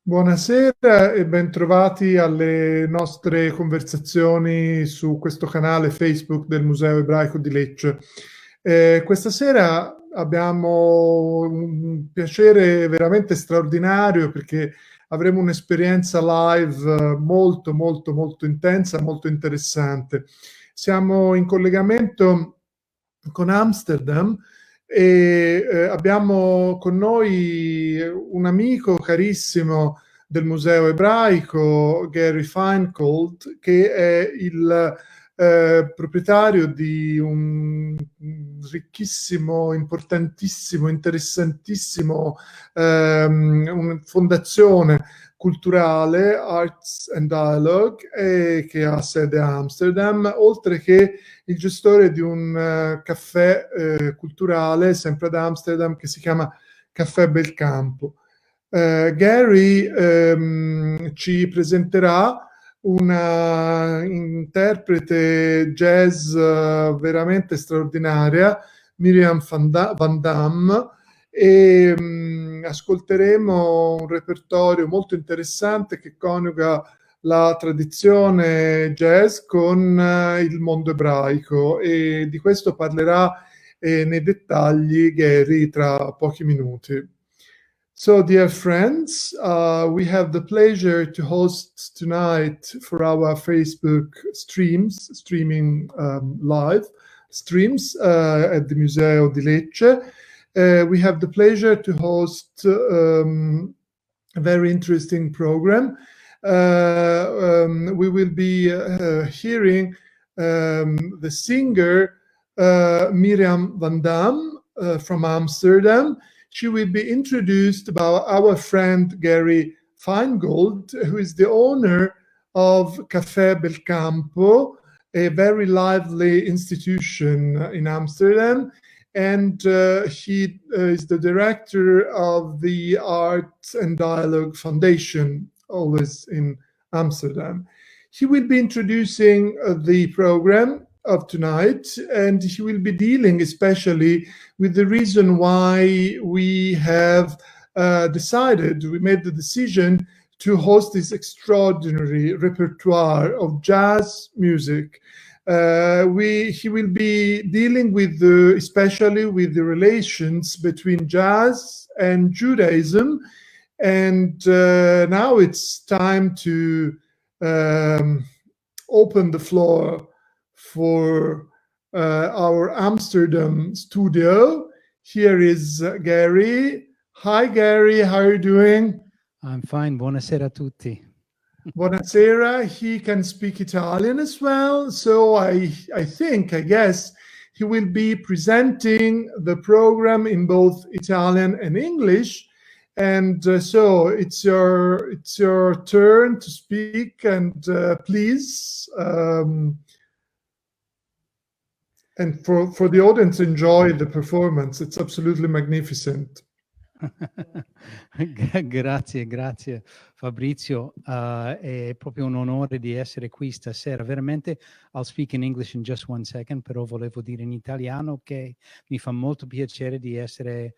Buonasera e bentrovati alle nostre conversazioni su questo canale Facebook del Museo Ebraico di Lecce. Questa sera abbiamo un piacere veramente straordinario perché avremo un'esperienza live molto intensa, molto interessante. Siamo in collegamento con Amsterdam e abbiamo con noi un amico carissimo del Museo Ebraico, Gary Feingold, che è il proprietario di un ricchissimo, importantissimo, interessantissimo una fondazione culturale, Arts and Dialogue, che ha sede a Amsterdam, oltre che il gestore di un caffè culturale, sempre ad Amsterdam, che si chiama Caffè Belcampo. Gary ci presenterà una interprete jazz veramente straordinaria, Mirjam van Dam, e ascolteremo un repertorio molto interessante che coniuga la tradizione jazz con il mondo ebraico, e di questo parlerà nei dettagli Gary tra pochi minuti. So, dear friends, we have the pleasure to host tonight for our Facebook streaming live streams at the Museo di Lecce. We have the pleasure to host a very interesting program. We will be hearing the singer Mirjam van Dam from Amsterdam. She will be introduced by our friend Gary Feingold, who is the owner of Café Belcampo, a very lively institution in Amsterdam. And he is the director of the Art and Dialogue Foundation, always in Amsterdam. He will be introducing the program of tonight, and he will be dealing especially with the reason why we have we made the decision to host this extraordinary repertoire of jazz music. He will be dealing with especially with the relations between jazz and Judaism. And now it's time to open the floor for our Amsterdam studio. Here is Gary. Hi, Gary. How are you doing? I'm fine. Buonasera a tutti. Buonasera. He can speak Italian as well. So I guess he will be presenting the program in both Italian and English. And so it's your turn to speak, and please, and for the audience, enjoy the performance. It's absolutely magnificent. Grazie Fabrizio, è proprio un onore di essere qui stasera. Veramente, I'll speak in English in just one second, però volevo dire in italiano che mi fa molto piacere di essere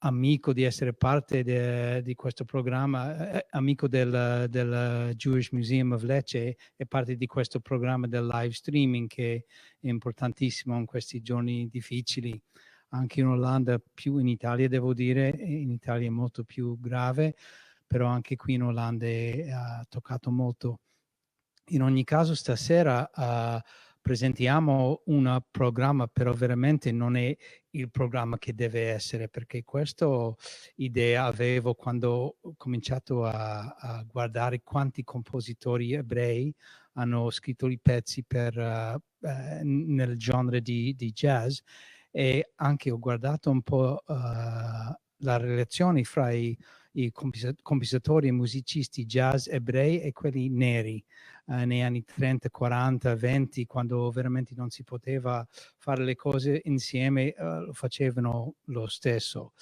amico, di essere parte di questo programma, amico del Jewish Museum of Lecce e parte di questo programma del live streaming, che è importantissimo in questi giorni difficili. Anche in Olanda, più in Italia devo dire, in Italia è molto più grave, però anche qui in Olanda ha toccato molto. In ogni caso stasera presentiamo un programma, però veramente non è il programma che deve essere, perché questa idea avevo quando ho cominciato a guardare quanti compositori ebrei hanno scritto i pezzi nel genere di jazz, e anche ho guardato un po' la relazione fra i compositori e musicisti jazz ebrei e quelli neri negli anni 30, 40, 20, quando veramente non si poteva fare le cose insieme, lo facevano lo stesso.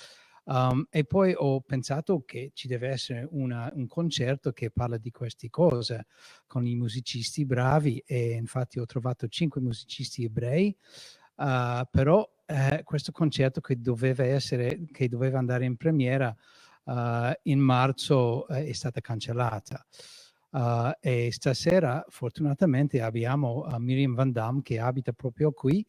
E poi ho pensato che ci deve essere un concerto che parla di queste cose con i musicisti bravi, e infatti ho trovato 5 musicisti ebrei, però questo concerto che doveva andare in premiera in marzo è stata cancellata. E stasera fortunatamente abbiamo Mirjam van Dam che abita proprio qui,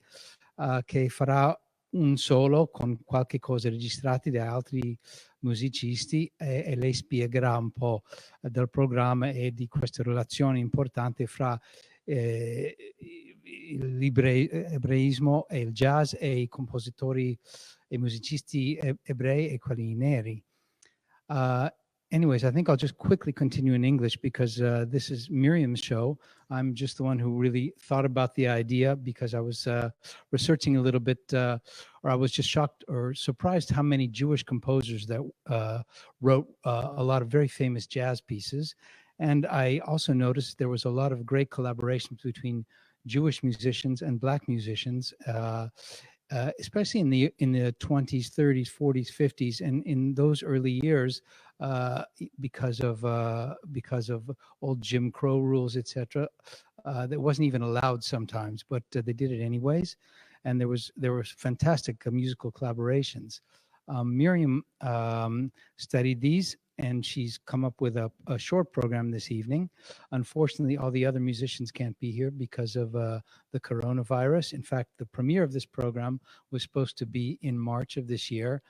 che farà un solo con qualche cosa registrati da altri musicisti e lei spiegherà un po' del programma e di questa relazione importante fra l'ebraismo e il jazz e i compositori e musicisti ebrei e quelli neri. Anyways, I think I'll just quickly continue in English because this is Mirjam's show. I'm just the one who really thought about the idea because I was researching a little bit, or I was just shocked or surprised how many Jewish composers that wrote a lot of very famous jazz pieces. And I also noticed there was a lot of great collaborations between Jewish musicians and Black musicians, especially in the 20s, 30s, 40s, 50s, and in those early years, because of old Jim Crow rules, etc. That wasn't even allowed sometimes, but they did it anyways, and there were fantastic musical collaborations. Mirjam studied these, and she's come up with a short program this evening. Unfortunately, all the other musicians can't be here because of the coronavirus. In fact, the premiere of this program was supposed to be in March of this year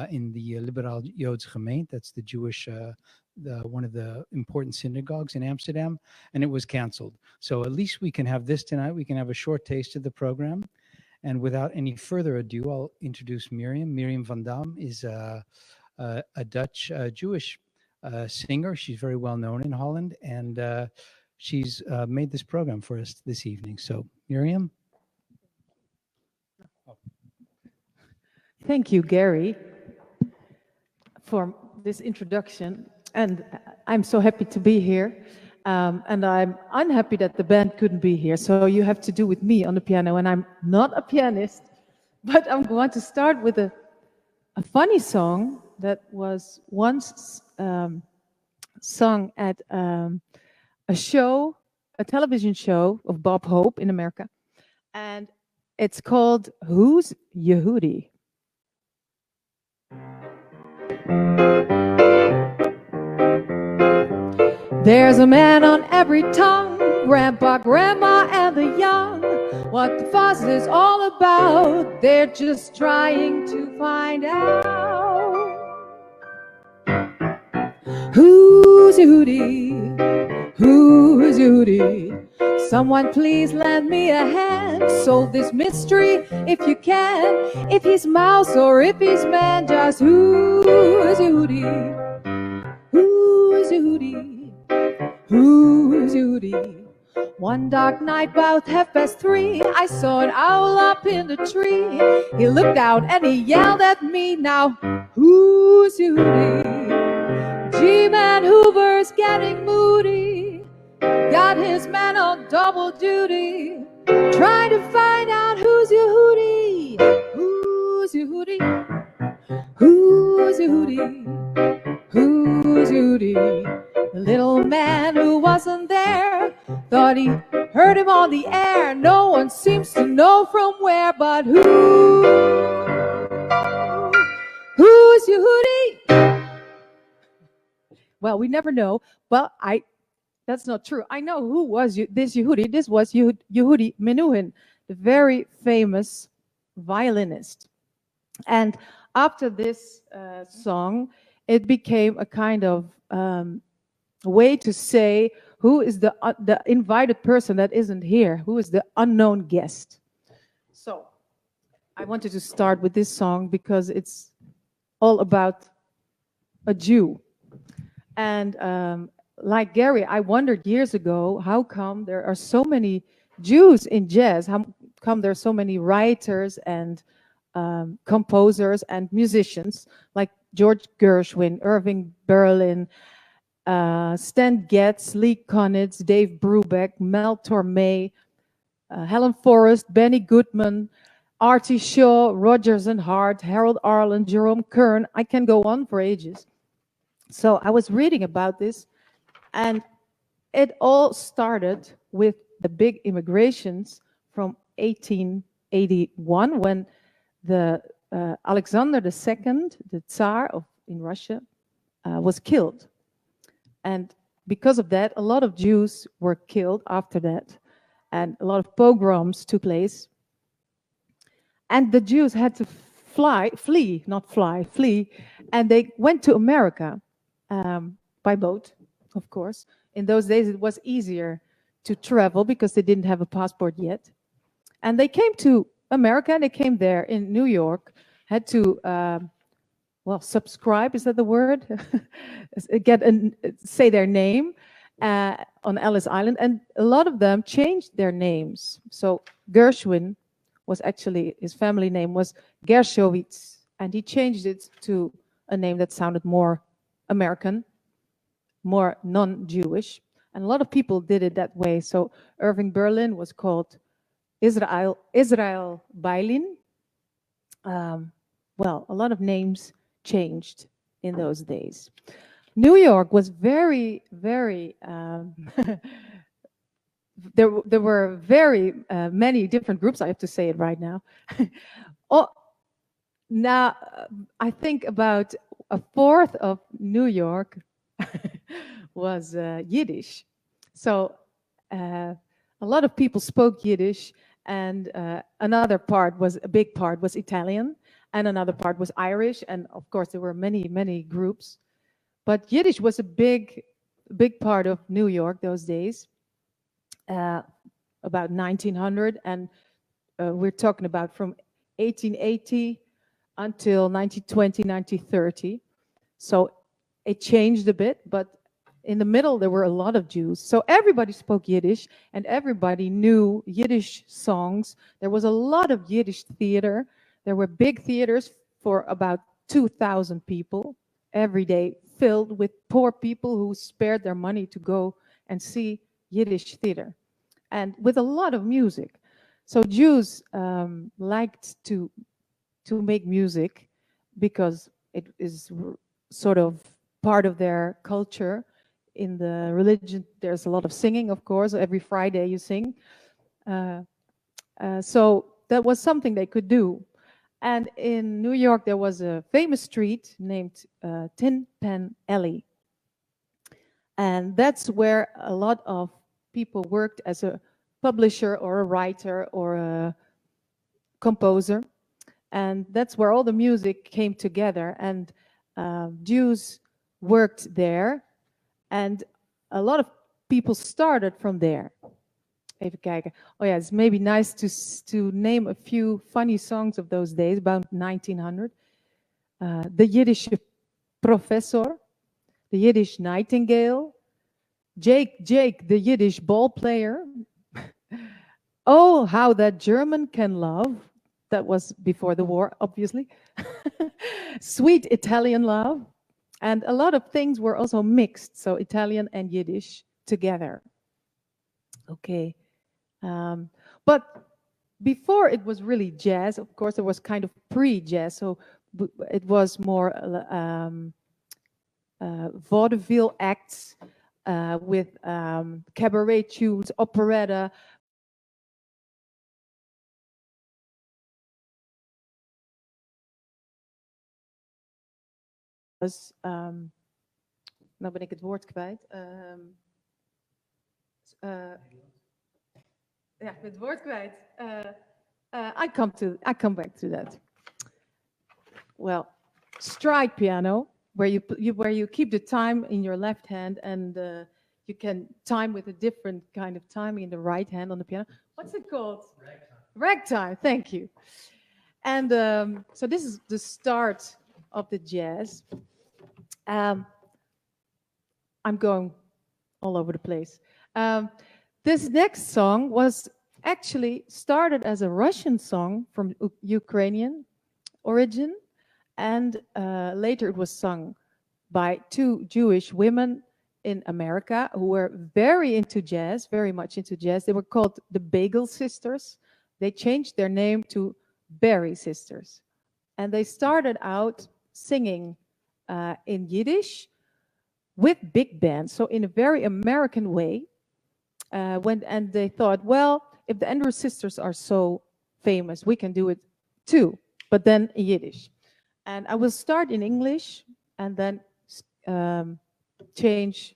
in the Liberal Joods Gemeente. That's the Jewish, one of the important synagogues in Amsterdam, and it was canceled. So at least we can have this tonight. We can have a short taste of the program. And without any further ado, I'll introduce Mirjam. Mirjam van Dam is a Dutch Jewish singer. She's very well known in Holland, and she's made this program for us this evening. So, Mirjam. Thank you, Gary, for this introduction. And I'm so happy to be here. And I'm unhappy that the band couldn't be here. So you have to do with me on the piano. And I'm not a pianist, but I'm going to start with a funny song that was once sung at a show, a television show of Bob Hope in America. And it's called Who's Yehudi? There's a man on every tongue, Grandpa, Grandma, and the young. What the fuss is all about, they're just trying to find out. Who's Yehudi? Who's Yehudi? Someone please lend me a hand, solve this mystery if you can. If he's mouse or if he's man, just who's Yehudi? Who's Yehudi? Who's Yehudi? One dark night, about 3:30, I saw an owl up in the tree. He looked out and he yelled at me. Now, who's Yehudi? G-Man Hoover's getting moody. Got his man on double duty, trying to find out who's Yehudi. Who's Yehudi? Who's Yehudi? Who's Yehudi? The little man who wasn't there thought he heard him on the air. No one seems to know from where, but who's Yehudi? Well, we never know, but that's not true. I know who was this Yehudi. This was Yehudi Menuhin, the very famous violinist. And after this song, it became a kind of way to say who is the invited person that isn't here, who is the unknown guest. So I wanted to start with this song because it's all about a Jew. And like Gary, I wondered years ago, how come there are so many Jews in jazz? How come there are so many writers and composers and musicians like George Gershwin, Irving Berlin, Stan Getz, Lee Konitz, Dave Brubeck, Mel Torme, Helen Forrest, Benny Goodman, Artie Shaw, Rodgers and Hart, Harold Arlen, Jerome Kern. I can go on for ages. So I was reading about this, and it all started with the big immigrations from 1881 when the Alexander II, the Tsar in Russia, was killed. And because of that, a lot of Jews were killed after that. And a lot of pogroms took place. And the Jews had to flee, and they went to America by boat, of course. In those days, it was easier to travel because they didn't have a passport yet. And they came to America, they came there in New York, had to, subscribe, is that the word? Say their name on Ellis Island. And a lot of them changed their names. So Gershwin was actually, his family name was Gershowitz, and he changed it to a name that sounded more American, more non-Jewish. And a lot of people did it that way. So Irving Berlin was called Israel Bailin. A lot of names changed in those days. New York was very, very there were very many different groups. I have to say it right now. Now I think about a fourth of New York was Yiddish. So a lot of people spoke Yiddish, and another part was, a big part was Italian, and another part was Irish, and of course there were many, many groups. But Yiddish was a big part of New York those days. About 1900, and we're talking about from 1880 until 1920, 1930. So it changed a bit, but in the middle there were a lot of Jews. So everybody spoke Yiddish, and everybody knew Yiddish songs. There was a lot of Yiddish theater. There were big theaters for about 2,000 people every day, filled with poor people who spared their money to go and see Yiddish theater, and with a lot of music. So Jews liked to make music because it is sort of part of their culture. In the religion, there's a lot of singing, of course. Every Friday you sing. So that was something they could do. And in New York, there was a famous street named Tin Pan Alley. And that's where a lot of people worked as a publisher or a writer or a composer. And that's where all the music came together. And Jews worked there. And a lot of people started from there. Even kijken. Oh yeah, it's maybe nice to name a few funny songs of those days, about 1900. The Yiddish Professor, the Yiddish Nightingale, Jake, the Yiddish ball player. Oh, how that German can love. That was before the war, obviously. Sweet Italian love. And a lot of things were also mixed, so Italian and Yiddish together. Okay. But before it was really jazz, of course, it was kind of pre-jazz, so it was more vaudeville acts with cabaret tunes, operetta. Nou ben ik het woord kwijt. Ja, ik ben het woord kwijt. I come back to that. Well, stride piano, where you keep the time in your left hand, and you can time with a different kind of timing in the right hand on the piano. What's it called? Ragtime. Thank you. And so this is the start of the jazz. I'm going all over the place. This next song was actually started as a Russian song from Ukrainian origin, and later it was sung by two Jewish women in America who were very into jazz, very much into jazz. They were called the Bagel Sisters. They changed their name to Berry Sisters, and they started out singing in Yiddish with big bands, so in a very American way. And they thought, well, if the Andrews Sisters are so famous, we can do it too, but then in Yiddish. And I will start in English and then change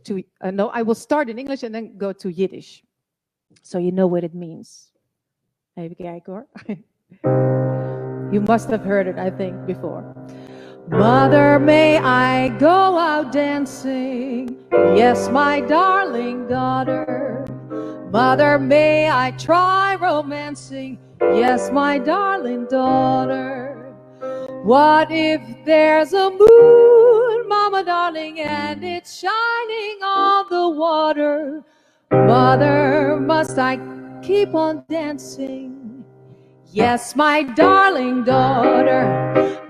to, no, I will start in English and then go to Yiddish. So you know what it means. Even kijken hoor. You must have heard it, I think, before. Mother, may I go out dancing? Yes, my darling daughter. Mother, may I try romancing? Yes, my darling daughter. What if there's a moon, mama darling, and it's shining on the water? Mother, must I keep on dancing? Yes, my darling daughter.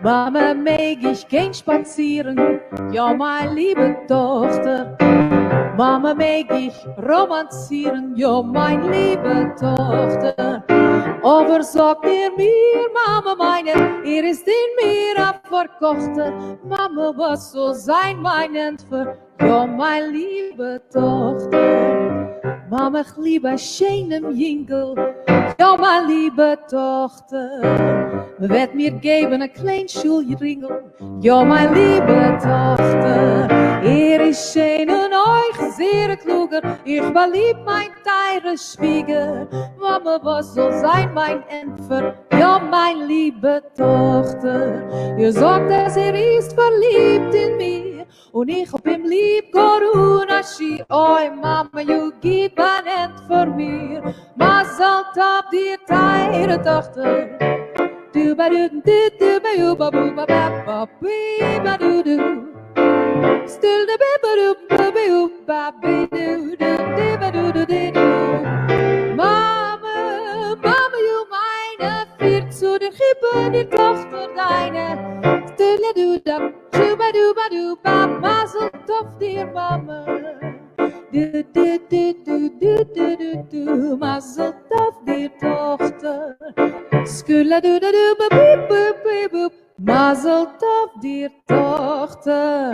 Mama, mag ich gehen spazieren? Ja, meine liebe Tochter. Mama, mag ich romanzieren? Ja, meine liebe Tochter. Aber sag mir, Mama meine, ist in mir abverkochte. Mama, was soll sein mein Entfer? Ja, meine liebe Tochter. Mama, ich liebe schönem Jingle. Ja, meine liebe Tochter. Werd mir geben ein klein Schulringel. Ja, meine liebe Tochter. Ist schön und euch sehr kluger. Ich verlieb mein teure Schwieger. Mama, was soll sein mein Entfer? Ja, mein liebe Tochter. Ihr sagt, dass ist verliebt in mir. Und ich hab ihm lieb, Corona, Ski. Oi, Mama, you gib ein Entfer mir. Mazel tov, die teure Tochter. Do ba do do do ba you ba boo ba ba ba bee ba do do. Still the ba ba do ba ba you ba be do do do ba do do do do. Mama, Mama, you meine vier zu den Gippen, die Tochter deine. Still do da do ba mazel tov, dear Mama. Do do do do do do do do. Mazel tov, dear Tochter. Skula do do do ba boop boop boop boop. Mazel tov, dear Tochter.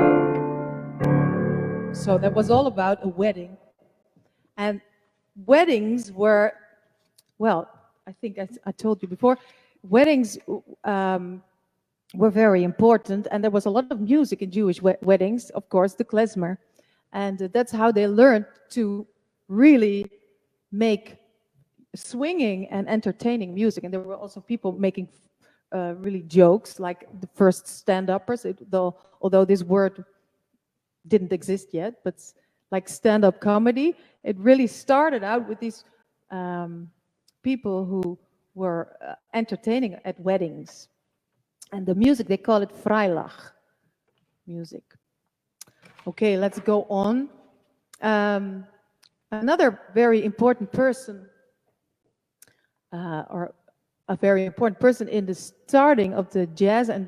So that was all about a wedding. And weddings were, well, I think I told you before, weddings were very important, and there was a lot of music in Jewish weddings, of course, the klezmer. And that's how they learned to really make swinging and entertaining music. And there were also people making really jokes, like the first stand-uppers, although this word didn't exist yet, but like stand-up comedy. It really started out with these people who were entertaining at weddings. And the music, they call it Freilach music. Okay, let's go on. Another very important person, or a very important person in the starting of the jazz and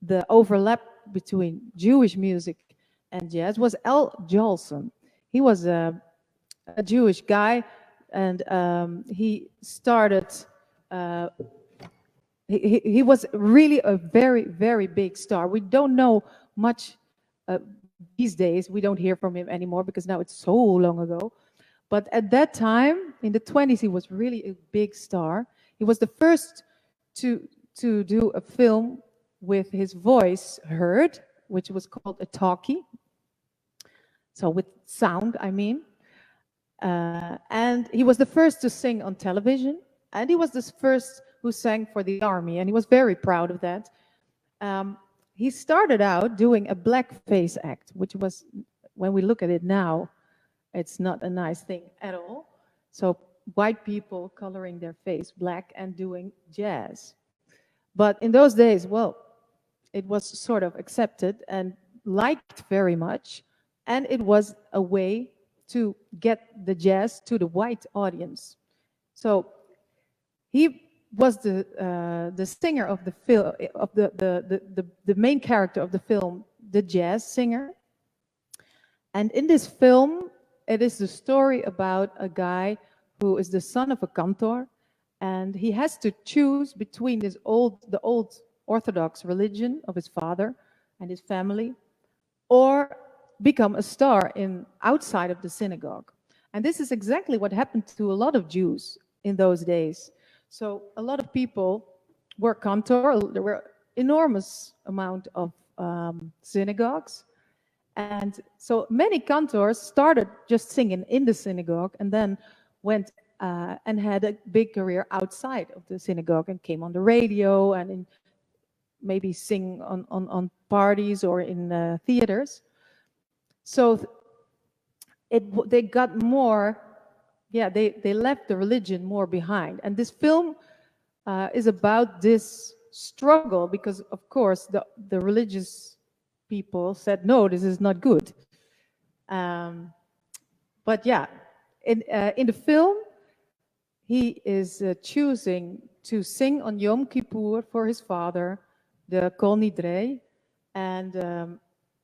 the overlap between Jewish music and jazz was Al Jolson. He was a Jewish guy, and he started. He was really a very, very big star. We don't know much these days. We don't hear from him anymore because now it's so long ago. But at that time, in the 20s, he was really a big star. He was the first to do a film with his voice heard, which was called a talkie. So with sound, I mean. And he was the first to sing on television. And he was the first who sang for the army. And he was very proud of that. He started out doing a blackface act, which was, when we look at it now, it's not a nice thing at all. So white people coloring their face black and doing jazz. But in those days, well, it was sort of accepted and liked very much. And it was a way to get the jazz to the white audience. So he was the singer of the film, of the main character of the film, the jazz singer. And in this film, it is the story about a guy who is the son of a cantor, and he has to choose between the old Orthodox religion of his father and his family, or become a star outside of the synagogue. And this is exactly what happened to a lot of Jews in those days. So a lot of people were cantor. There were enormous amount of synagogues. And so many cantors started just singing in the synagogue and then went and had a big career outside of the synagogue and came on the radio and maybe sing on parties or in theaters. So they got more, they left the religion more behind. And this film is about this struggle because, of course, the religious people said, no, this is not good. But yeah, in the film, he is choosing to sing on Yom Kippur for his father, the Kol Nidrei, and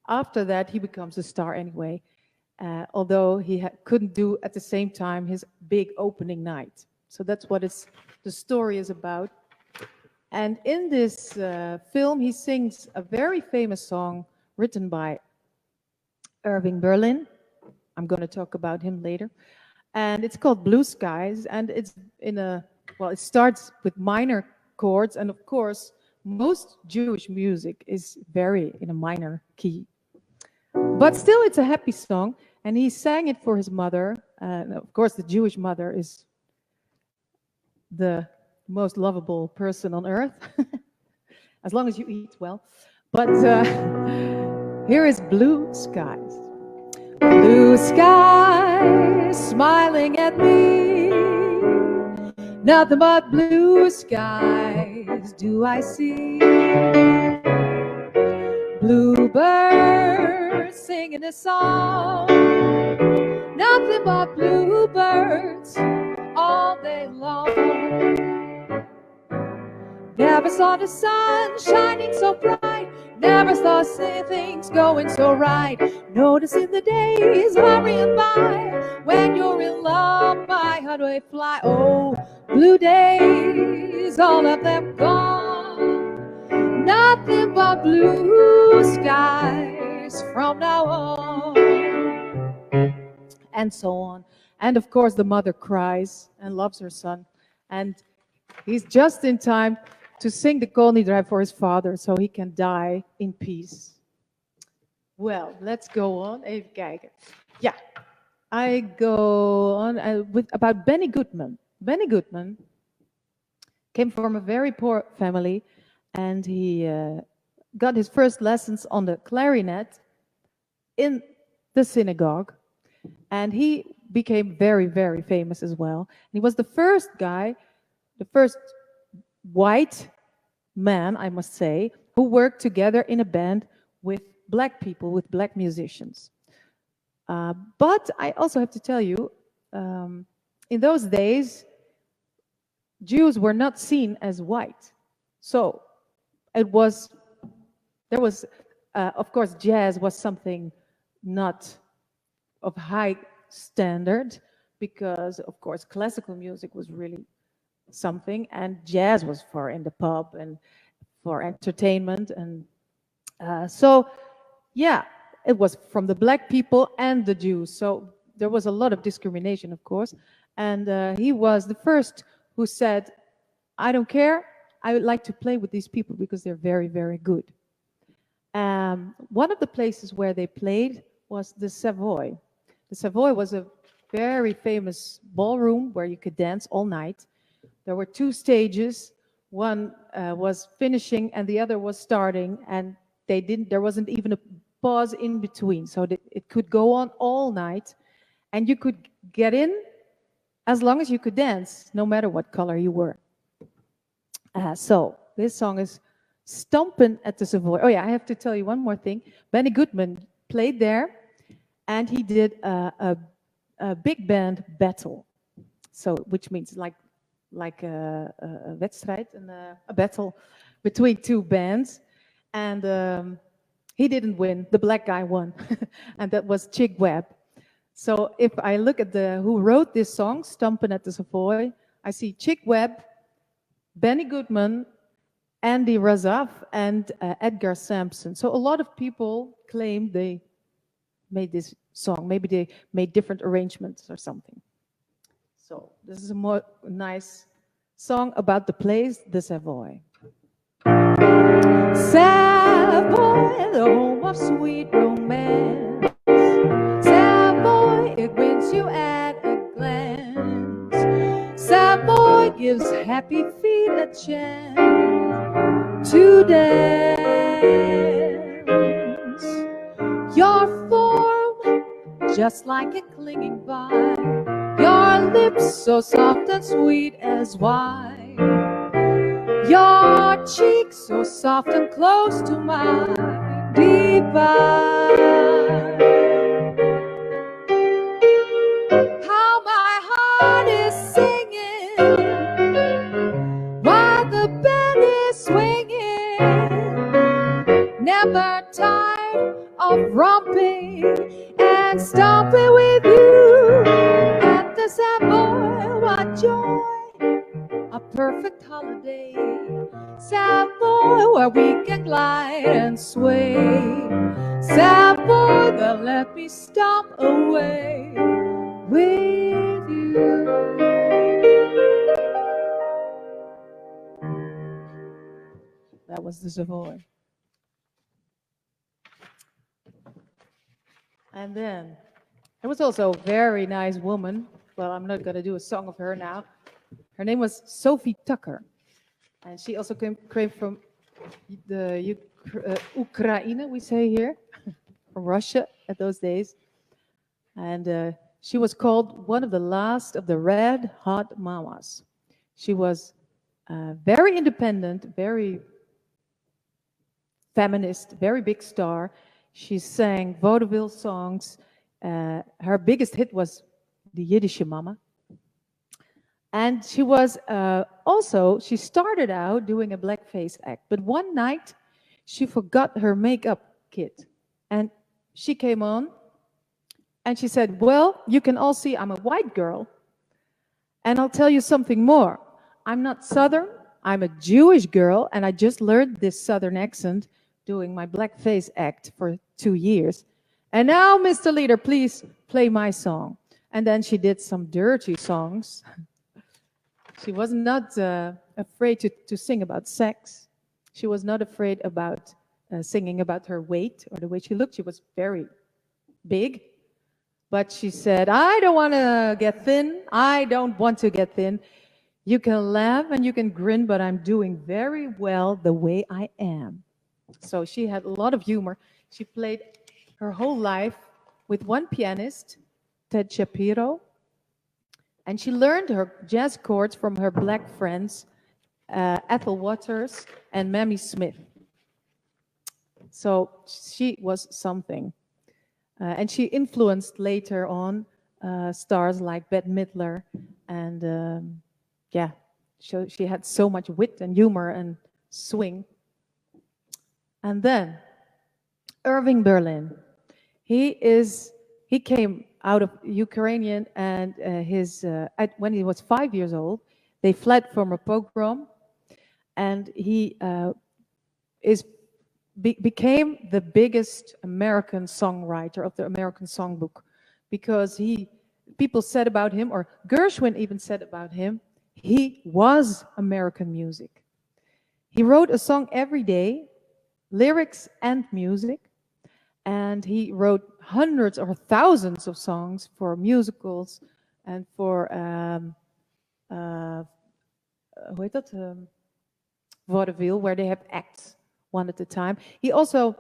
after that he becomes a star anyway, although he couldn't do at the same time his big opening night. So that's what the story is about. And in this film, he sings a very famous song written by Irving Berlin. I'm going to talk about him later. And it's called Blue Skies, and it's it starts with minor chords, and of course, most Jewish music is very in a minor key. But still, it's a happy song, and he sang it for his mother. And of course, the Jewish mother is the most lovable person on earth, as long as you eat well. But here is Blue Skies. Blue skies smiling at me, nothing but blue skies do I see. Bluebirds singing a song, nothing but bluebirds all day long. Never saw the sun shining so bright, never saw things going so right. Noticing the days hurrying by, when you're in love, my heart will fly. Oh, blue days, all of them gone, nothing but blue skies from now on. And so on. And of course, the mother cries and loves her son. And he's just in time to sing the Kol Nidrei for his father so he can die in peace. Well, let's go on. Even kijken. Yeah, I go on about Benny Goodman. Benny Goodman came from a very poor family, and he got his first lessons on the clarinet in the synagogue, and he became very, very famous as well. And he was the first guy, the first white man, I must say, who worked together in a band with black people, with black musicians. But I also have to tell you, in those days, Jews were not seen as white. So there was, of course, jazz was something not of high standard, because, of course, classical music was really something, and jazz was for in the pub and for entertainment. And so, yeah, it was from the black people and the Jews. So there was a lot of discrimination, of course. And he was the first who said, I don't care, I would like to play with these people because they're very, very good. One of the places where they played was the Savoy. The Savoy was a very famous ballroom where you could dance all night. There were two stages. One was finishing and the other was starting, and there wasn't even a pause in between. So it could go on all night, and you could get in as long as you could dance, no matter what color you were. So this song is Stompin' at the Savoy. Oh yeah, I have to tell you one more thing. Benny Goodman played there, and he did a big band battle. So, which means like a wedstrijd, a battle between two bands. And he didn't win. The black guy won, and that was Chick Webb. So if I look at who wrote this song, Stompin' at the Savoy, I see Chick Webb, Benny Goodman, Andy Razaf, and Edgar Sampson. So a lot of people claim they made this song. Maybe they made different arrangements or something. So this is a more nice song about the place, the Savoy. Savoy, the home of sweet romance. Savoy, it wins you at a glance. Savoy gives happy feet a chance to dance. Your form, just like a clinging vine. Your lips so soft and sweet as wine. Your cheeks so soft and close to mine, divine. How my heart is singing while the band is swinging. Never tired of romping and stomping with you at the Savoy. What joy! A perfect holiday, Savoy, where we can glide and sway. Savoy, that let me stop away with you. That was the Savoy. And then there was also a very nice woman. Well, I'm not going to do a song of her now. Her name was Sophie Tucker, and she also came from the Ukraine, we say here, from Russia at those days. And she was called one of the last of the red hot mamas. She was very independent, very feminist, very big star. She sang vaudeville songs. Her biggest hit was the Yiddish Mama. And she was she started out doing a blackface act. But one night, she forgot her makeup kit. And she came on and she said, well, you can all see I'm a white girl. And I'll tell you something more. I'm not Southern. I'm a Jewish girl. And I just learned this Southern accent doing my blackface act for 2 years. And now, Mr. Leader, please play my song. And then she did some dirty songs. She was not afraid to sing about sex. She was not afraid about singing about her weight or the way she looked. She was very big. But she said, I don't want to get thin. I don't want to get thin. You can laugh and you can grin, but I'm doing very well the way I am. So she had a lot of humor. She played her whole life with one pianist, Ted Shapiro. And she learned her jazz chords from her black friends, Ethel Waters and Mamie Smith. So she was something. And she influenced later on stars like Bette Midler. And she had so much wit and humor and swing. And then Irving Berlin. He came out of Ukrainian, and when he was 5 years old, they fled from a pogrom, and he became the biggest American songwriter of the American Songbook, because people said about him, or Gershwin even said about him, he was American music. He wrote a song every day, lyrics and music. And he wrote hundreds or thousands of songs for musicals and for vaudeville, where they have acts one at a time. He also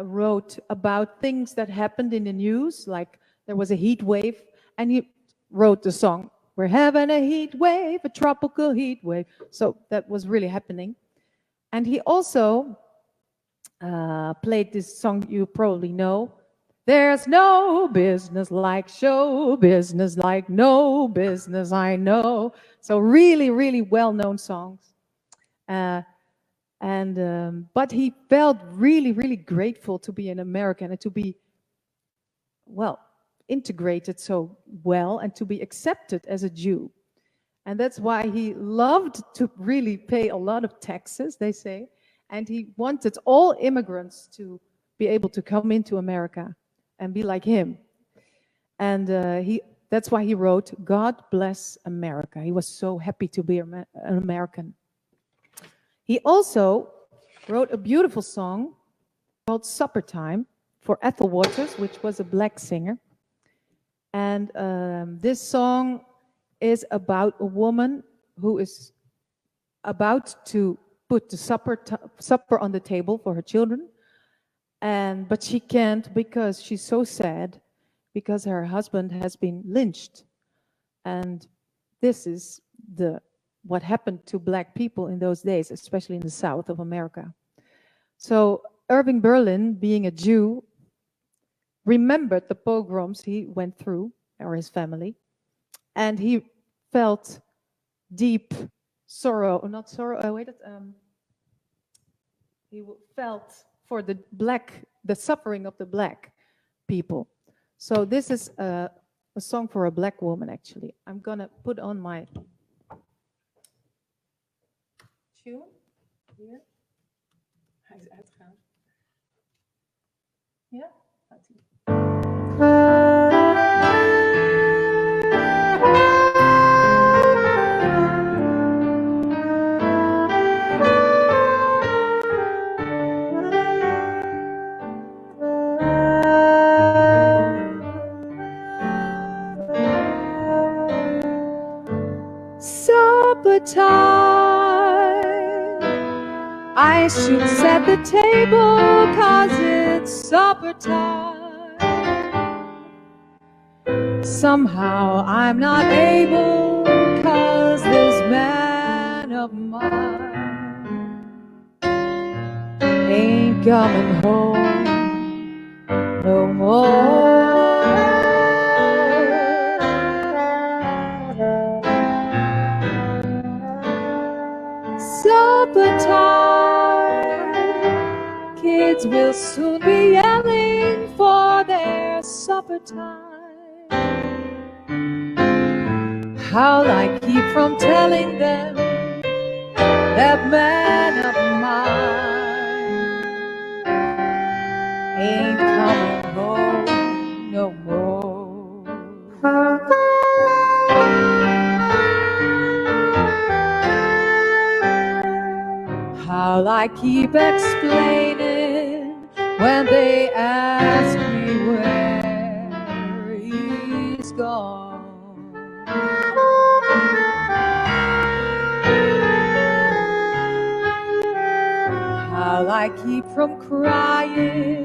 wrote about things that happened in the news, like there was a heat wave, and he wrote the song, we're having a heat wave, a tropical heat wave. So that was really happening. And he also played this song you probably know. There's no business like show business, like no business I know. So really, really well-known songs. But he felt really, really grateful to be an American and to be, integrated so well and to be accepted as a Jew. And that's why he loved to really pay a lot of taxes, they say. And he wanted all immigrants to be able to come into America and be like him. And that's why he wrote, God Bless America. He was so happy to be an American. He also wrote a beautiful song called Supper Time for Ethel Waters, which was a black singer. And this song is about a woman who is about to put the supper on the table for her children, but she can't because she's so sad because her husband has been lynched. And this is what happened to black people in those days, especially in the south of America. So Irving Berlin, being a Jew, remembered the pogroms he went through, or his family, and he felt deep sorrow, not sorrow, he felt for the suffering of the black people. So this is a song for a black woman, actually. I'm gonna put on my tune here. Hij is uitgegaan. Ja? Gaat ie. Supper time, I should set the table 'cause it's supper time. Somehow I'm not able 'cause this man of mine ain't coming home no more. Supper time, kids will soon be yelling for their supper time. How'll I keep from telling them that man of mine ain't coming home no more? How'll I keep explaining when they ask me where he's gone? How'll I keep from crying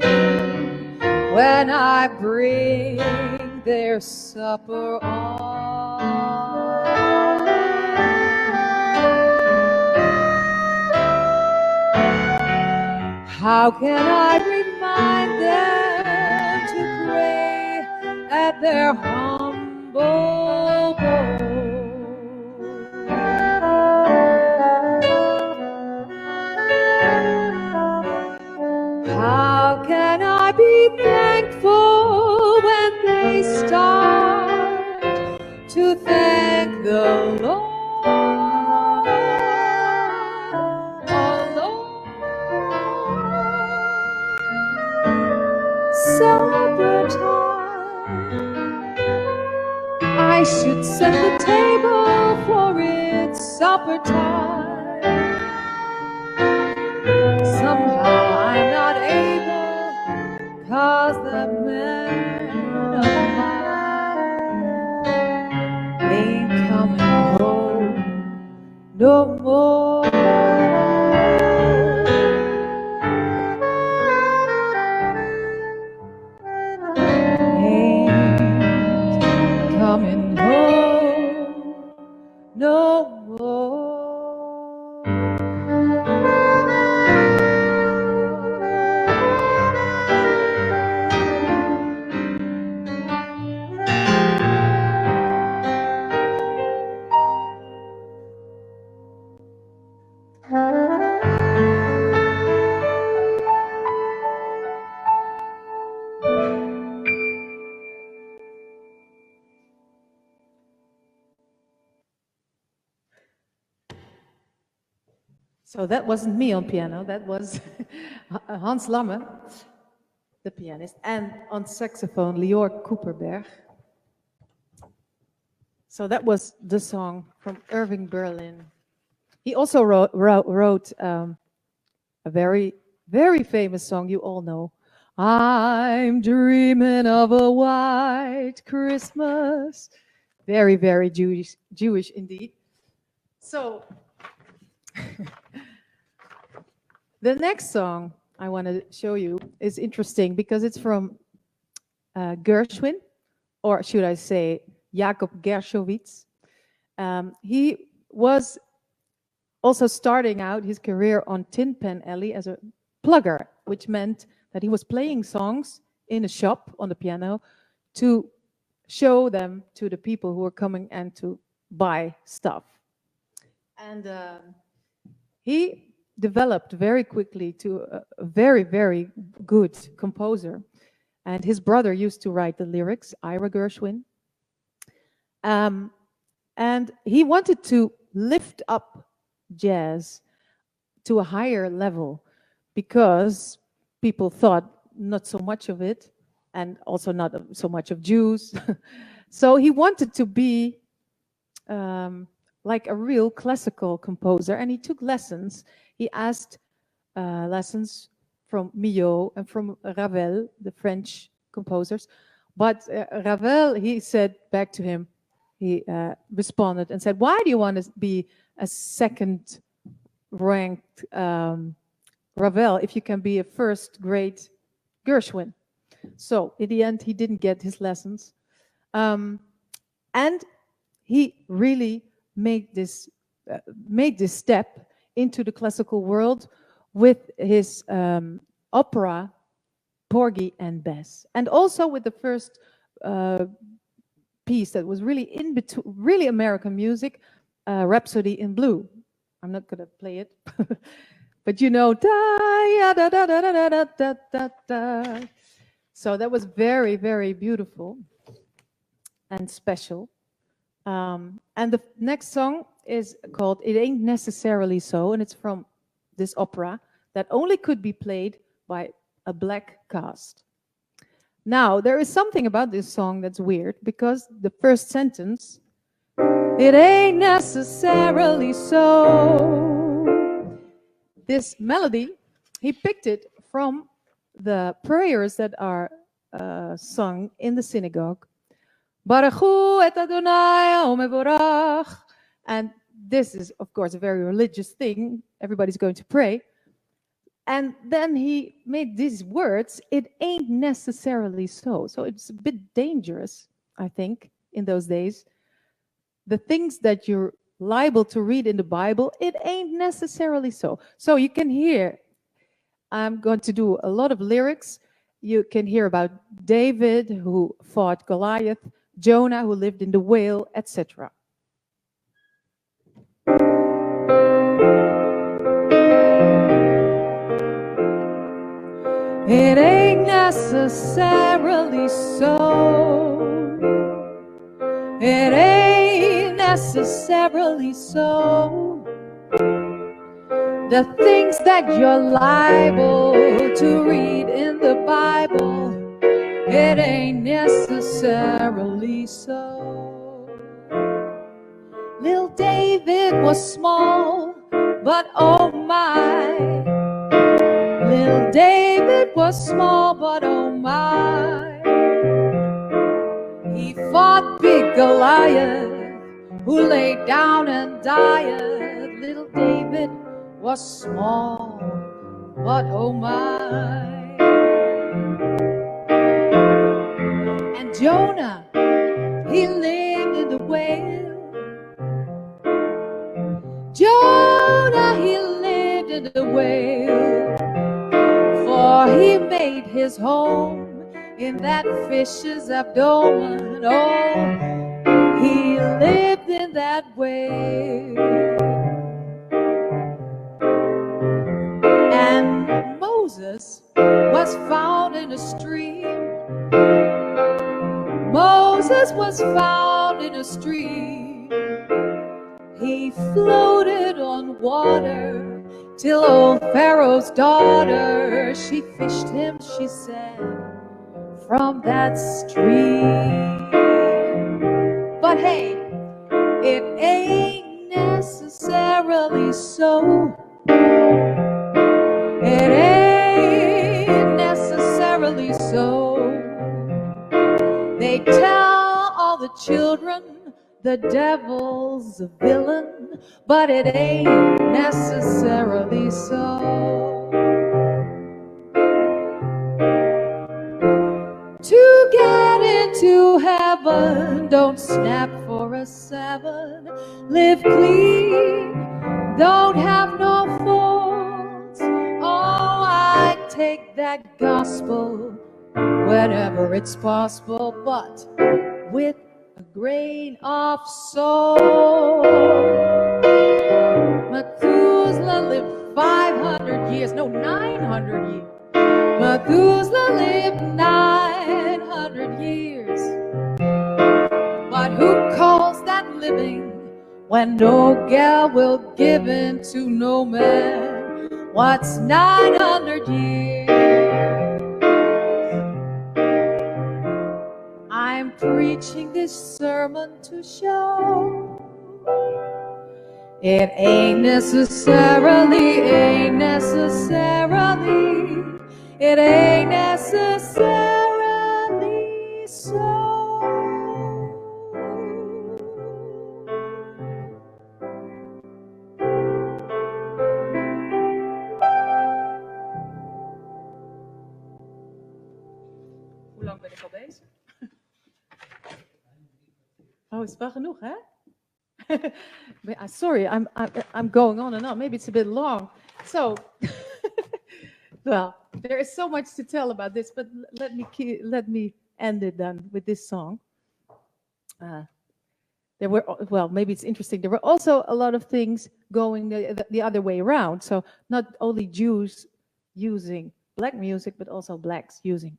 when I bring their supper on? How can I remind them to pray at their humble bowl? How can I be thankful when they start to thank the Lord? Supper time, I should set the table for it's supper time. Somehow I'm not able 'cause the man of mine ain't coming home no more. Coming home no more. So that wasn't me on piano, that was Hans Lamme, the pianist, and on saxophone, Lior Cooperberg. So that was the song from Irving Berlin. He also wrote a very very famous song you all know. I'm dreaming of a white Christmas. Very, very Jewish indeed. So, the next song I want to show you is interesting because it's from Gershwin, or should I say Jakob Gershowitz. He was also starting out his career on Tin Pan Alley as a plugger, which meant that he was playing songs in a shop on the piano to show them to the people who were coming and to buy stuff. And he developed very quickly to a very, very good composer. And his brother used to write the lyrics, Ira Gershwin. And he wanted to lift up jazz to a higher level because people thought not so much of it, and also not so much of Jews. So he wanted to be like a real classical composer, and he took lessons. He asked lessons from Milhaud and from Ravel, the French composers. But Ravel, he said back to him, he responded and said, why do you want to be a second ranked Ravel if you can be a first grade Gershwin? So in the end, he didn't get his lessons. And he really made this step into the classical world with his opera, Porgy and Bess, and also with the first piece that was really in between, really American music, Rhapsody in Blue. I'm not going to play it, but you know, da da da da da da da da da. So that was very, very beautiful and special. And the next song is called "It Ain't Necessarily So," and it's from this opera that only could be played by a black cast. Now, there is something about this song that's weird because the first sentence, it ain't necessarily so. This melody, he picked it from the prayers that are sung in the synagogue. Baruchu et Adonai Omevorach. And this is, of course, a very religious thing. Everybody's going to pray. And then he made these words, it ain't necessarily so. So it's a bit dangerous, I think, in those days. The things that you're liable to read in the Bible, it ain't necessarily so. So you can hear, I'm going to do a lot of lyrics. You can hear about David, who fought Goliath, Jonah, who lived in the whale, etc. It ain't necessarily so. It ain't necessarily so. The things that you're liable to read in the Bible, it ain't necessarily so. Little David was small, but oh my. Little David was small, but oh my. He fought big Goliath, who lay down and died. Little David was small, but oh my. And Jonah, he lived in the whale. Jonah, he lived in the whale. For he made his home in that fish's abdomen. Oh, he lived in that whale. And Moses was found in a stream. Moses was found in a stream. He floated on water till old Pharaoh's daughter, she fished him, she said, from that stream. But hey, it ain't necessarily so. It ain't children, the devil's a villain, but it ain't necessarily so. To get into heaven, don't snap for a 7. Live clean, don't have no faults. Oh, I take that gospel whenever it's possible, but with a grain of salt. Methuselah lived 500 years, no, 900 years. Methuselah lived 900 years. But who calls that living when no gal will give in to no man? What's 900 years? I'm preaching this sermon to show it ain't necessarily, it ain't necessarily so. Hoe lang ben ik al bezig? Oh, is het wel genoeg, hè? Sorry, I'm going on and on. Maybe it's a bit long. So, well, there is so much to tell about this, but let me end it then with this song. There were, well, maybe it's interesting. There were also a lot of things going the other way around. So not only Jews using black music, but also blacks using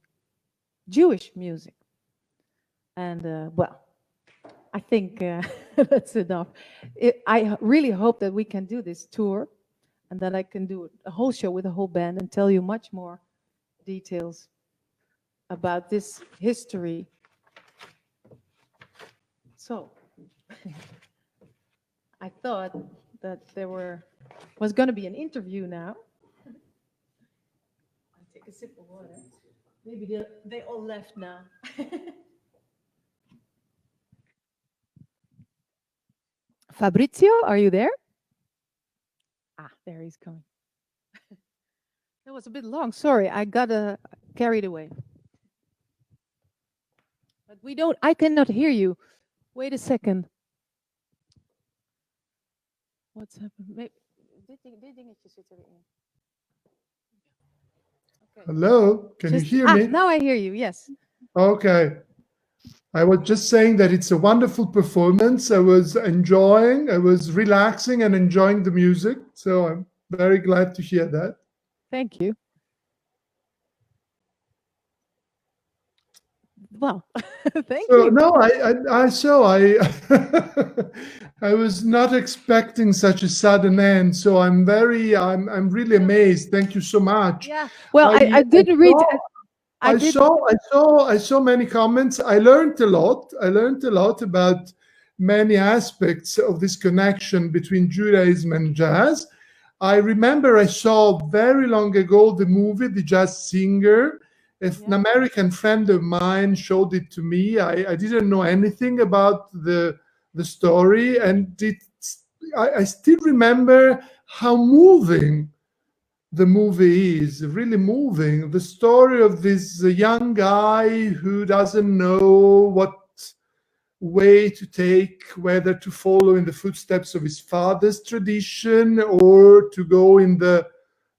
Jewish music. And well, I think that's enough. I really hope that we can do this tour and that I can do a whole show with a whole band and tell you much more details about this history. So, I thought that there was going to be an interview now. I'll take a sip of water. Maybe they all left now. Fabrizio, are you there? Ah, there he's coming. That was a bit long. Sorry, I got carried away. But I cannot hear you. Wait a second. What's happened? Maybe, dit dingetje zit erin. Okay. Hello, can you hear me? Now I hear you, yes. Okay. I was just saying that it's a wonderful performance. I was relaxing and enjoying the music. So I'm very glad to hear that. Thank you. Well, thank you. No, I was not expecting such a sudden end. So I'm really amazed. Thank you so much. Yeah. Well, I didn't read. I saw many comments. I learned a lot. I learned a lot about many aspects of this connection between Judaism and jazz. I remember I saw very long ago the movie The Jazz Singer. An American friend of mine showed it to me. I didn't know anything about the story, and I still remember how moving the movie is, really moving. The story of this young guy who doesn't know what way to take, whether to follow in the footsteps of his father's tradition or to go in the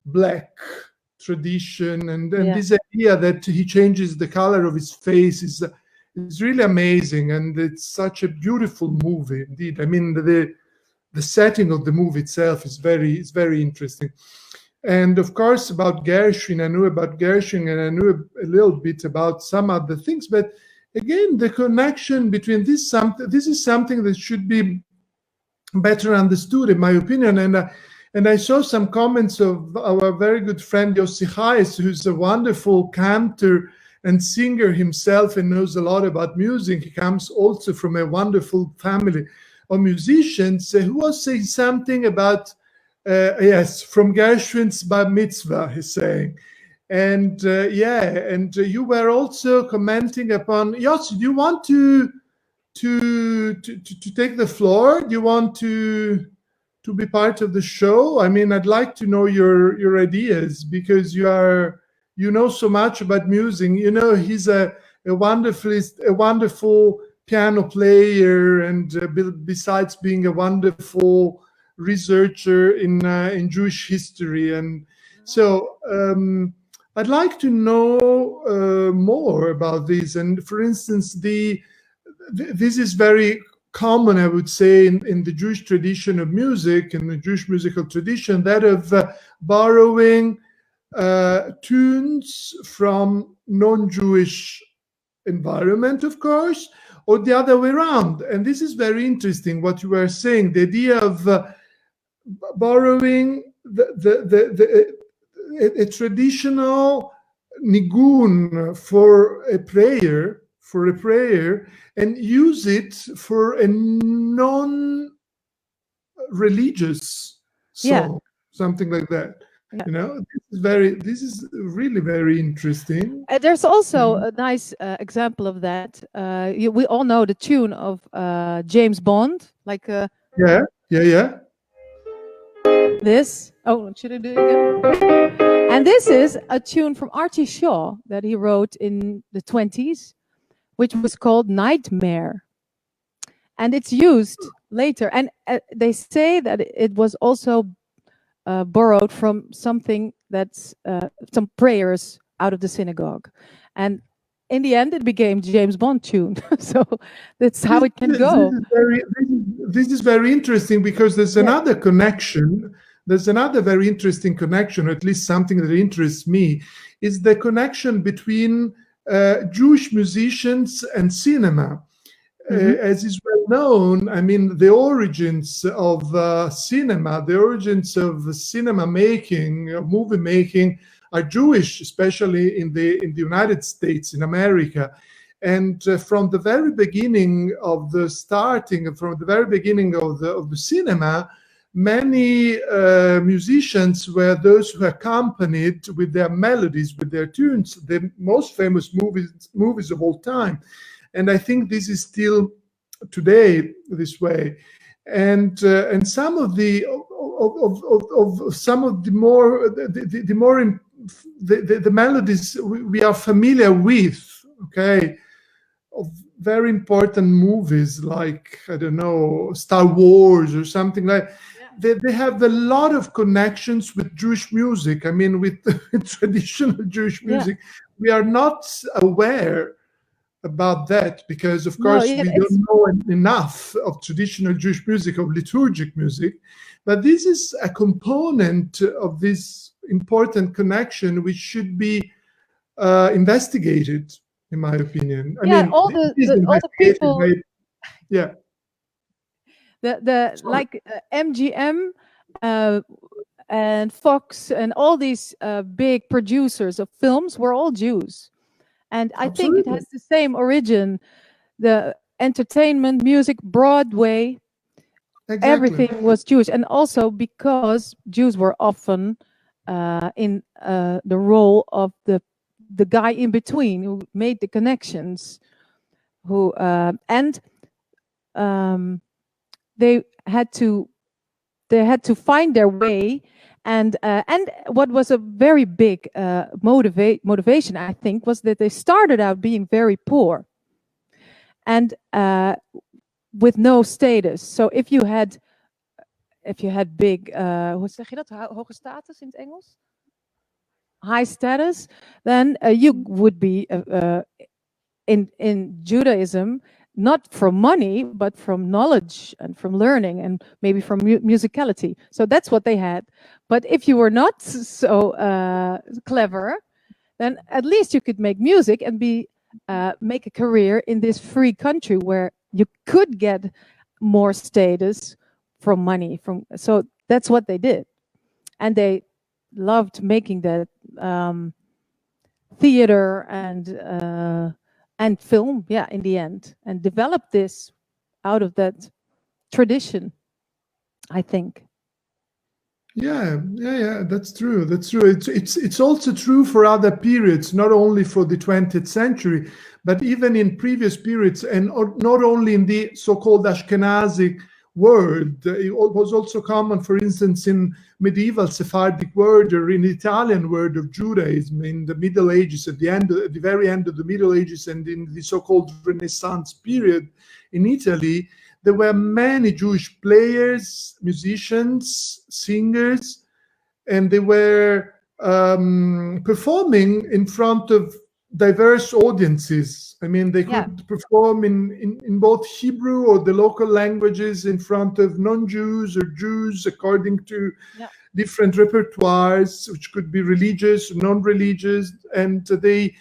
black tradition. And this idea that he changes the color of his face is really amazing. And it's such a beautiful movie indeed. I mean, the setting of the movie itself is very interesting. And of course, about Gershwin, I knew about Gershwin and I knew a little bit about some other things. But again, the connection between this is something that should be better understood, in my opinion. And I saw some comments of our very good friend Yossi Hayes, who's a wonderful cantor and singer himself and knows a lot about music. He comes also from a wonderful family of musicians, who was saying something about from Gershwin's Bar Mitzvah, he's saying. And you were also commenting upon, Yossi, do you want to to take the floor? Do you want to be part of the show? I mean, I'd like to know your ideas, because you know so much about music. You know, he's a wonderful piano player, and besides being a wonderful researcher in Jewish history. And so I'd like to know more about this. And for instance, this is very common, I would say, in the Jewish tradition of music, in the Jewish musical tradition, that of borrowing tunes from non-Jewish environment, of course, or the other way around. And this is very interesting, what you were saying, the idea of borrowing a traditional nigun for a prayer, and use it for a non-religious song, something like that. Yeah. You know, this is really very interesting. There's also a nice example of that. We all know the tune of James Bond, like Yeah. this. Oh, should I do it again? And this is a tune from Archie Shaw that he wrote in the 20s, which was called Nightmare. And it's used later. And they say that it was also borrowed from something that's some prayers out of the synagogue. And in the end, it became James Bond tune. So that's how it can go. This is very interesting, because there's another connection. There's another very interesting connection, or at least something that interests me, is the connection between Jewish musicians and cinema. As is well known, I mean, the origins of cinema, the origins of cinema making, of movie making, are Jewish, especially in the United States, in America. And from the very beginning of the cinema, many musicians were those who accompanied with their melodies, with their tunes, the most famous movies of all time. And I think this is still today this way. And some of the melodies we are familiar with, okay, of very important movies like, I don't know, Star Wars or something like. They have a lot of connections with Jewish music. I mean, with traditional Jewish music, we are not aware about that, because of course we don't know enough of traditional Jewish music, of liturgic music. But this is a component of this important connection which should be investigated, in my opinion. I mean, all the people, like MGM and Fox and all these big producers of films were all Jews. And I think it has the same origin. The entertainment, music, Broadway, everything was Jewish. And also because Jews were often in the role of the guy in between, who made the connections, who they had to find their way. And what was a very big motivation, I think, was that they started out being very poor and with no status. So if you had big, hoe zeg je dat? Hoge status in het Engels? High status, then you would be in Judaism, not from money, but from knowledge and from learning and maybe from musicality. So that's what they had. But if you were not so clever, then at least you could make music and make a career in this free country where you could get more status from money. So that's what they did. And they loved making that theater and film, in the end, and develop this out of that tradition, I think. Yeah. That's true. It's also true for other periods, not only for the 20th century, but even in previous periods, and not only in the so-called Ashkenazic world. It was also common, for instance, in medieval Sephardic world or in Italian world of Judaism in the Middle Ages, at the very end of the Middle Ages, and in the so-called Renaissance period in Italy. There were many Jewish players, musicians, singers, and they were performing in front of diverse audiences. I mean, they could perform in both Hebrew or the local languages in front of non-Jews or Jews, according to different repertoires, which could be religious, non-religious, and I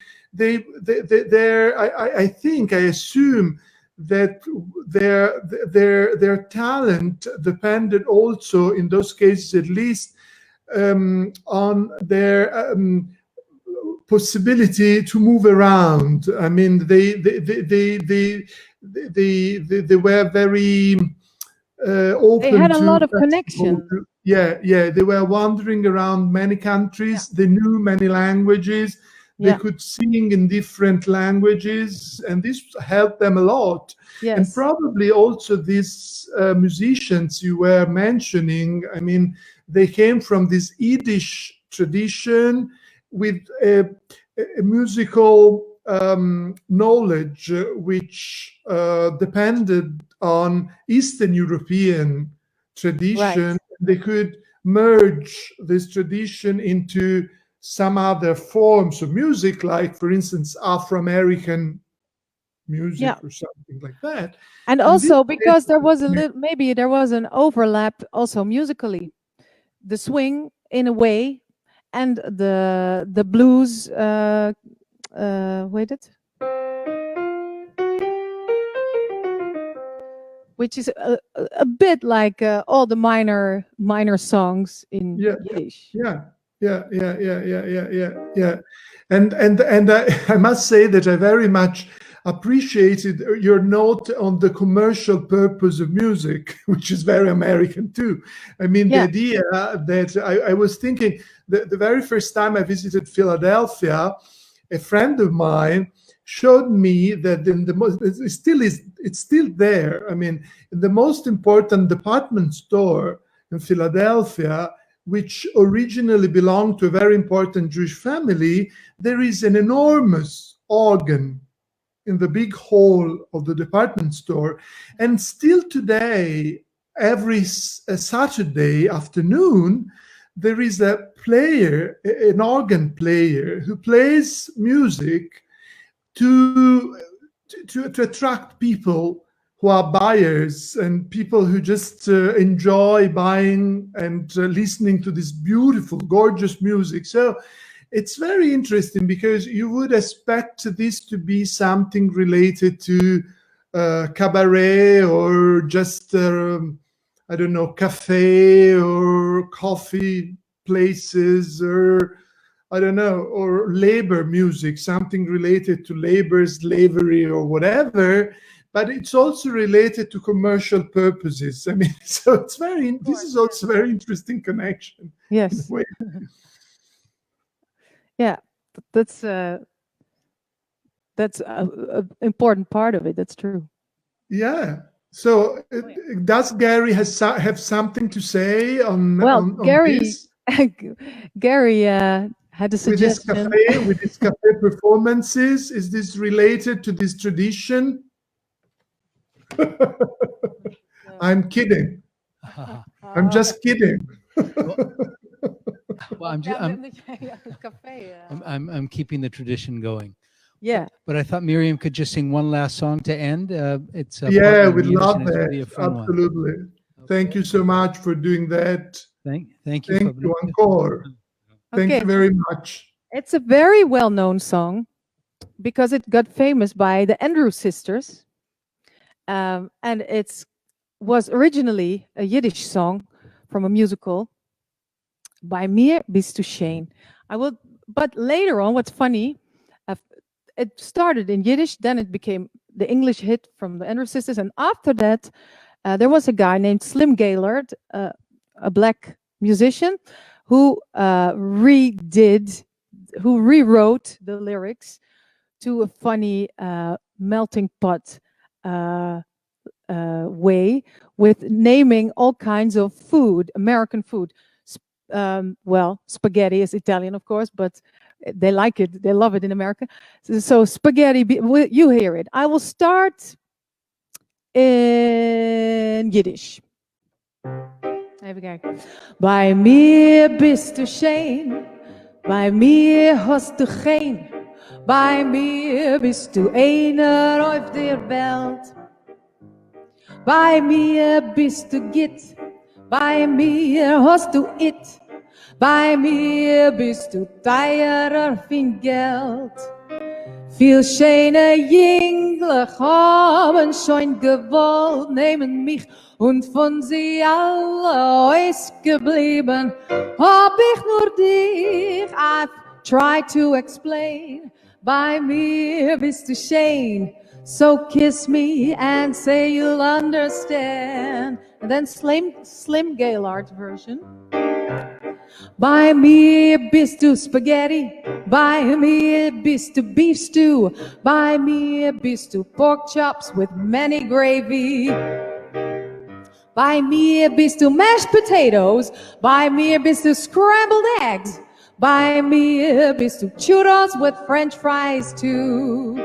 assume that their talent depended also, in those cases at least, on their possibility to move around. I mean, they were very open. They had a lot of connection. They were wandering around many countries. They knew many languages. They could sing in different languages, and this helped them a lot. And probably also these musicians you were mentioning, I mean, they came from this Yiddish tradition with a musical knowledge which depended on Eastern European tradition. Right. They could merge this tradition into some other forms of music, like, for instance, Afro-American music or something like that. And also because there was maybe there was an overlap also musically, the swing in a way, and the blues. Which is a bit like all the minor songs in Yiddish. And I must say that I very much appreciated your note on the commercial purpose of music, which is very American too. I mean, the idea that I was thinking the very first time I visited Philadelphia, a friend of mine showed me that it's still there. I mean, in the most important department store in Philadelphia, which originally belonged to a very important Jewish family, there is an enormous organ in the big hall of the department store. And still today, every Saturday afternoon, there is a player, an organ player, who plays music to attract people who are buyers and people who just enjoy buying and listening to this beautiful, gorgeous music. So it's very interesting because you would expect this to be something related to cabaret or just, I don't know, cafe or coffee places, or I don't know, or labor music, something related to labor, slavery, or whatever. But it's also related to commercial purposes. I mean, so it's this is also a very interesting connection. Yes. Yeah, that's an important part of it. That's true. Yeah. So does Gary have something to say on Gary, this? Gary had a suggestion. With his cafe performances, is this related to this tradition? I'm kidding. I'm just kidding. Well, I'm keeping the tradition going. Yeah. But I thought Mirjam could just sing one last song to end. It's we'd love that. Really absolutely. Okay. Thank you so much for doing that. Thank you. Thank you, encore. Thank you very much. It's a very well-known song because it got famous by the Andrews sisters. And it was originally a Yiddish song from a musical by Mir bis to Shane. But later on, what's funny, it started in Yiddish, then it became the English hit from the Andrews sisters, and after that, there was a guy named Slim Gaillard, a black musician who rewrote the lyrics to a funny melting pot way, with naming all kinds of food, American food. Well, spaghetti is Italian, of course, but they like it. They love it in America. So spaghetti, you hear it. I will start in Yiddish. Even kijken. Bij mir bist du schön, bij mir hast du geen, bij mir bist du einer auf der Welt. Bij mir bist du git, bij mir hast du it, bij mir bist du teurer von Geld. Viel schöne Jüngler haben schon gewollt, nehmen mich und von sie alle ausgeblieben. Hab ich nur dich, I've tried to explain. Bei mir bist du schön, so kiss me and say you'll understand. And then Slim Gaillard version. Bei mir bist du Spaghetti, bei mir bist du beef stew, bei mir bist du pork chops with many gravy. Bei mir bist du mashed potatoes, bei mir bist du scrambled eggs, bei mir bist du churros with French fries too.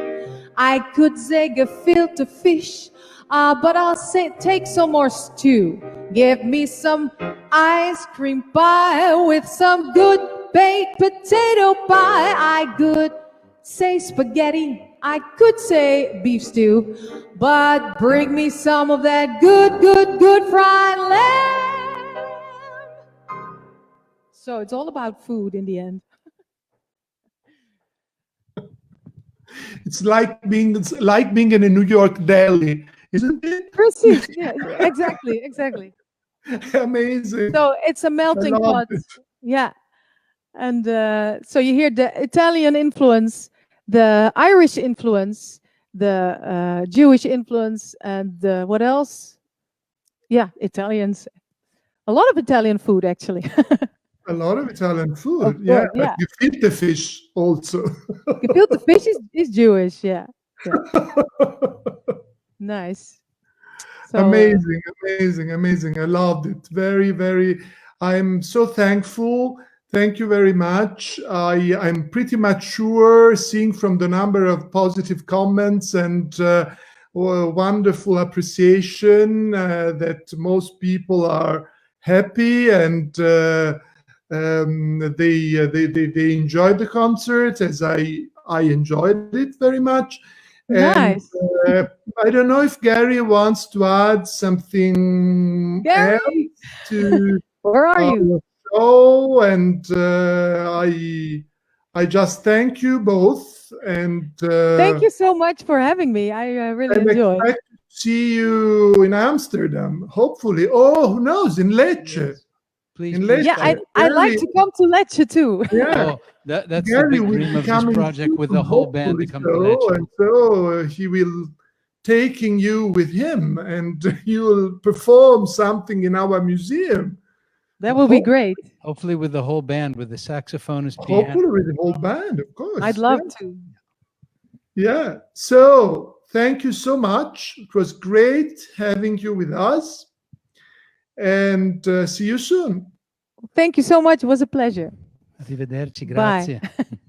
I could say gefilte fish, but I'll take some more stew. Give me some ice cream pie with some good baked potato pie. I could say spaghetti, I could say beef stew, but bring me some of that good fried lamb. So it's all about food in the end. It's like being in a New York deli, isn't it? Precies, yeah, exactly. Amazing. So it's a melting pot. Yeah. And so you hear the Italian influence, the Irish influence, the Jewish influence, and what else? Yeah, Italians. A lot of Italian food, actually. A lot of Italian food, Of course, yeah. Gefilte fish also. Gefilte fish is Jewish, yeah. Nice. So, amazing. I loved it. Very. I'm so thankful. Thank you very much. I'm pretty much sure, seeing from the number of positive comments and wonderful appreciation, that most people are happy and they enjoyed the concert, as I enjoyed it very much. nice. And I don't know if Gary wants to add something Gary? else to Where are you? show, and I just thank you both, and Thank you so much for having me. I really enjoy. expect to see you in Amsterdam, hopefully. Oh, who knows, in Lecce. Yes. Please, In please. Lecce. Yeah, I'd like to come to Lecce too. Yeah. Oh, that's the Gary big will dream be of this coming project, with soon, the whole band to hopefully come to so, Lecce. and so he will taking you with him, and you will perform something in our museum. That will be great. Hopefully with the whole band, with the saxophonist, piano. Hopefully with the whole band, of course. I'd love to. Yeah. So thank you so much. It was great having you with us, and see you soon. Thank you so much. It was a pleasure. Arrivederci, Bye. grazie.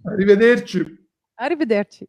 Arrivederci. Arrivederci.